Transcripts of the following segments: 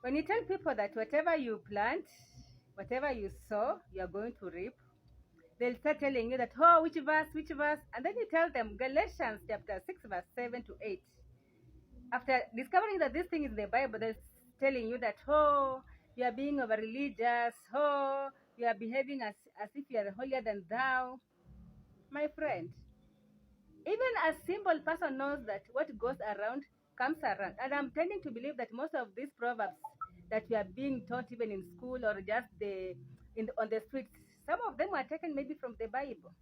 When you tell people that whatever you plant, whatever you sow, you are going to reap, they'll start telling you that, oh, which verse? And then you tell them Galatians chapter 6, verse 7 to 8. After discovering that this thing is the Bible, they're telling you that, oh, you are being over religious, oh, you are behaving as if you are holier than thou. My friend, even a simple person knows that what goes around comes around. And I'm tending to believe that most of these proverbs that we are being taught even in school or just on the streets, some of them were taken maybe from the Bible.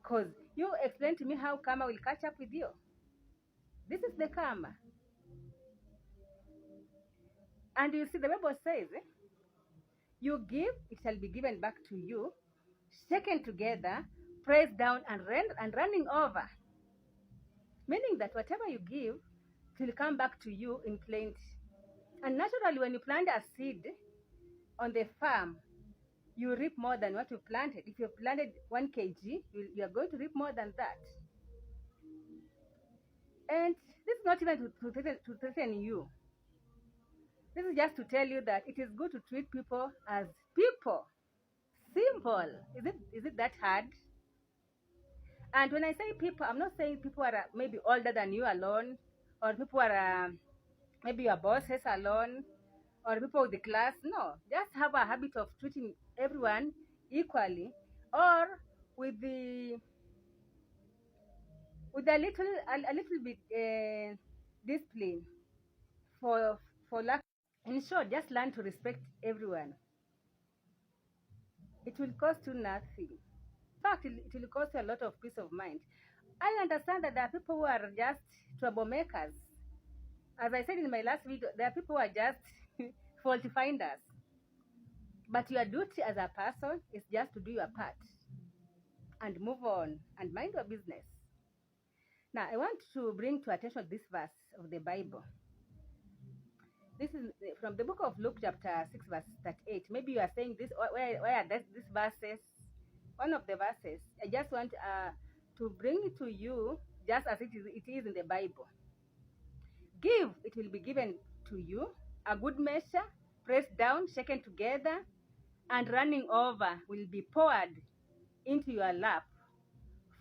Because you explain to me how karma will catch up with you. This is the karma. And you see, the Bible says, you give, it shall be given back to you, shaken together, pressed down, and running over. Meaning that whatever you give, it will come back to you in plenty. And naturally, when you plant a seed on the farm, you reap more than what you planted. If you planted 1 kg, you are going to reap more than that. And this is not even to threaten you. This is just to tell you that it is good to treat people as people. Simple. Is it that hard? And when I say people, I'm not saying people are maybe older than you alone, or people are maybe your bosses alone, or people with the class. No, just have a habit of treating everyone equally, or with the with a little bit discipline for lack. In short, just learn to respect everyone. It will cost you nothing. In fact, it will cost you a lot of peace of mind. I understand that there are people who are just troublemakers. As I said in my last video, there are people who are just fault finders. But your duty as a person is just to do your part and move on and mind your business. Now, I want to bring to attention this verse of the Bible. This is from the book of Luke, chapter 6, verse 38. Maybe you are saying this, where are these verses? One of the verses. I just want to bring it to you just as it is in the Bible. Give, it will be given to you. A good measure, pressed down, shaken together, and running over will be poured into your lap.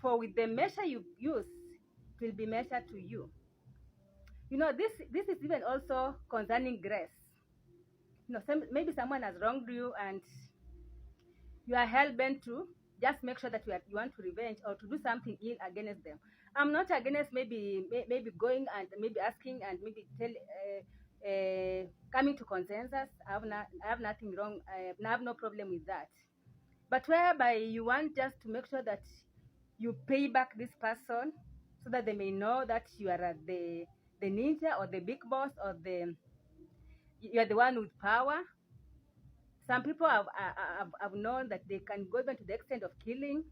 For with the measure you use, it will be measured to you. You know, this is even also concerning grace. You know, maybe someone has wronged you and you are hell bent to just make sure that you want to revenge or to do something ill against them. I'm not against maybe going and maybe asking and maybe coming to consensus. I have nothing wrong. I have no problem with that. But whereby you want just to make sure that you pay back this person so that they may know that you are the ninja or the big boss or you are the one with power. Some people have known that they can go even to the extent of killing.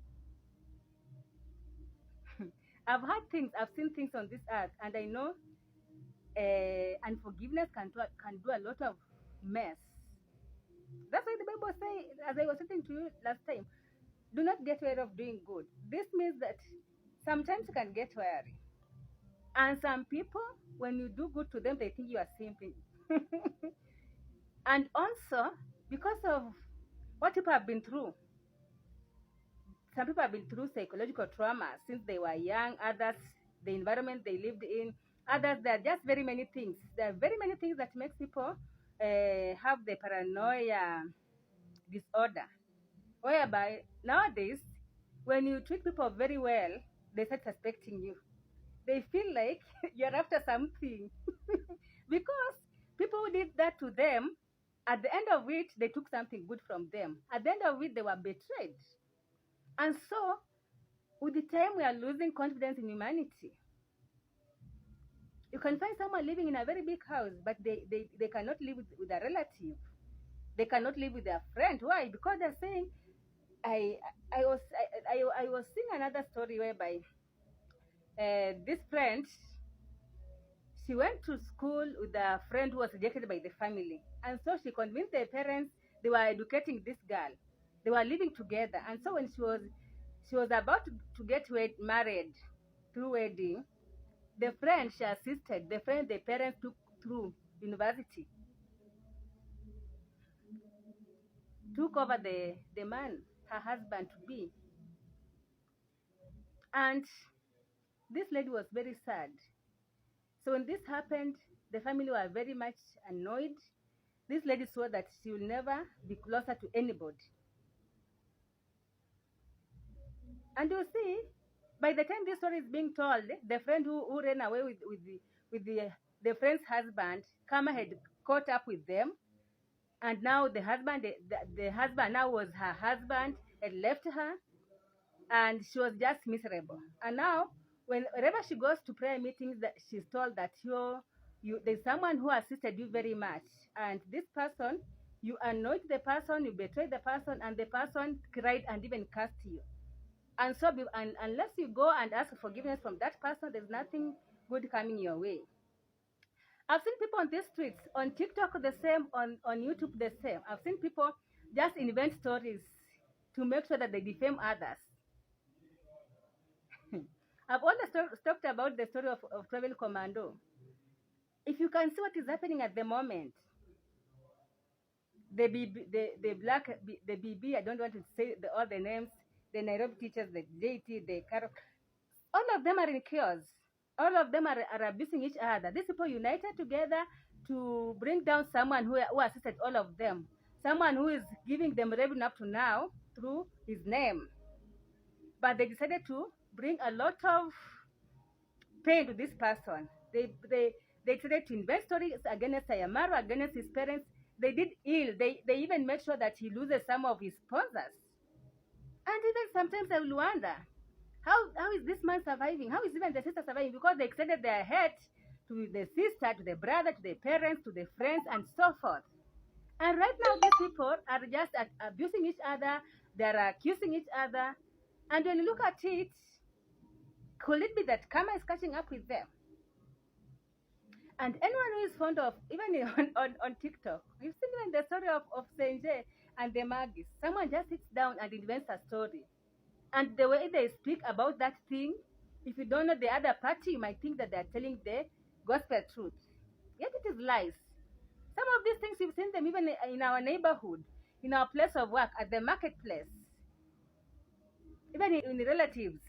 I've seen things on this earth, and I know unforgiveness can do a lot of mess. That's why the Bible says, as I was saying to you last time, do not get weary of doing good. This means that sometimes you can get weary. And some people, when you do good to them, they think you are simping. And also, because of what people have been through, some people have been through psychological trauma since they were young, others, the environment they lived in, others, there are just very many things. There are very many things that makes people have the paranoia disorder. Whereby, nowadays, when you treat people very well, they start suspecting you. They feel like you're after something. Because people who did that to them, at the end of it, they took something good from them. At the end of it, they were betrayed. And so, with the time, we are losing confidence in humanity. You can find someone living in a very big house, but they cannot live with a relative. They cannot live with their friend. Why? Because they're saying, I was seeing another story whereby this friend, she went to school with a friend who was rejected by the family. And so she convinced their parents they were educating this girl. They were living together. And so when she was about to get married through wedding, the friend she assisted, the friend the parents took through university. university took over the man, her husband to be. And this lady was very sad. So when this happened, the family were very much annoyed. This lady swore that she will never be closer to anybody. And you see, by the time this story is being told, the friend who ran away with the friend's husband, Kama had caught up with them, and now the husband now was her husband, had left her, and she was just miserable. And now, whenever she goes to prayer meetings, that she's told that there's someone who assisted you very much, and this person, you annoyed the person, you betrayed the person, and the person cried and even cursed you. And so, unless you go and ask forgiveness from that person, there's nothing good coming your way. I've seen people on these streets, on TikTok the same, on YouTube the same. I've seen people just invent stories to make sure that they defame others. I've always talked about the story of Travel Commando. If you can see what is happening at the moment, the BB, I don't want to say all the names, the Nairobi teachers, the JT, the Karo, all of them are in chaos. All of them are abusing each other. These people united together to bring down someone who assisted all of them. Someone who is giving them revenue up to now through his name. But they decided to bring a lot of pain to this person. They decided to invent stories against Sayamaru, against his parents. They did ill. They even made sure that he loses some of his sponsors. And even sometimes I will wonder, how is this man surviving? How is even the sister surviving? Because they extended their hate to the sister, to the brother, to the parents, to the friends, and so forth. And right now, these people are just abusing each other. They're accusing each other. And when you look at it, could it be that karma is catching up with them? And anyone who is fond of, even on TikTok, you've seen even the story of Senje and the Magis. Someone just sits down and invents a story. And the way they speak about that thing, if you don't know the other party, you might think that they're telling the gospel truth. Yet it is lies. Some of these things, you've seen them even in our neighborhood, in our place of work, at the marketplace, even in relatives.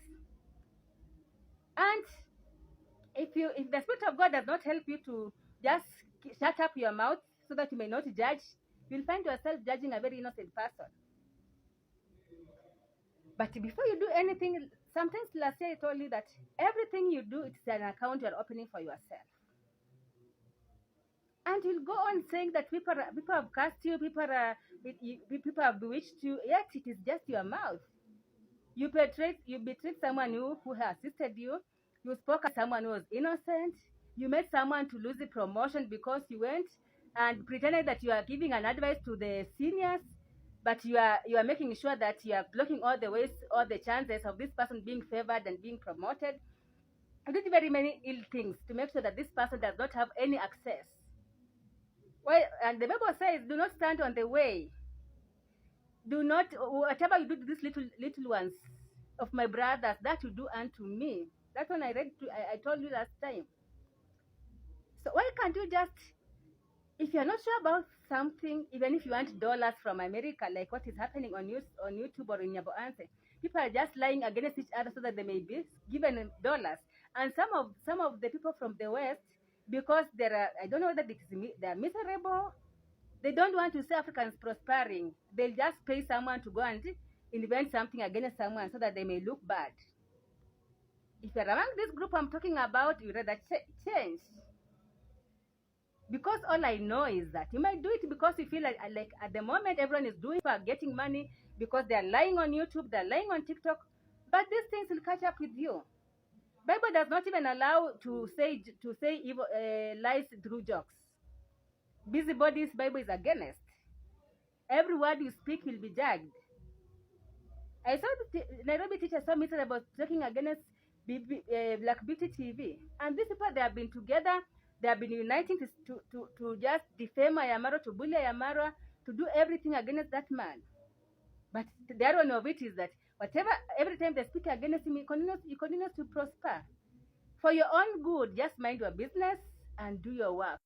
And if the Spirit of God does not help you to just shut up your mouth so that you may not judge, you'll find yourself judging a very innocent person. But before you do anything, sometimes last year I told you that everything you do, it's an account you're opening for yourself. And you'll go on saying that people have cursed you, people have bewitched you, yet it is just your mouth. You betrayed someone who has assisted you. You spoke at someone who was innocent. You made someone to lose the promotion because you went and pretended that you are giving an advice to the seniors, but you are making sure that you are blocking all the chances of this person being favored and being promoted. You did very many ill things to make sure that this person does not have any access. Well, and the Bible says, do not stand on the way. Do not, whatever you do to these little ones of my brothers, that you do unto me. That one I told you last time. So why can't you just, if you're not sure about something, even if you want dollars from America, like what is happening on YouTube or in Yaboanse, people are just lying against each other so that they may be given dollars. And some of the people from the West, because I don't know whether they're miserable, they don't want to see Africans prospering. They'll just pay someone to go and invent something against someone so that they may look bad. If you're among this group I'm talking about, you rather change. Because all I know is that you might do it because you feel like at the moment everyone is doing for getting money because they're lying on YouTube, they're lying on TikTok, but these things will catch up with you. Bible does not even allow to say evil, lies through jokes. Busybodies, Bible is against. Every word you speak will be judged. I saw the Nairobi teacher so miserable talking against Black Beauty TV, and these people, they have been together. They have been uniting to just defame Ayamaro, to bully Ayamaro, to do everything against that man. But the irony of it is that every time they speak against him, he continues to prosper. For your own good, just mind your business and do your work.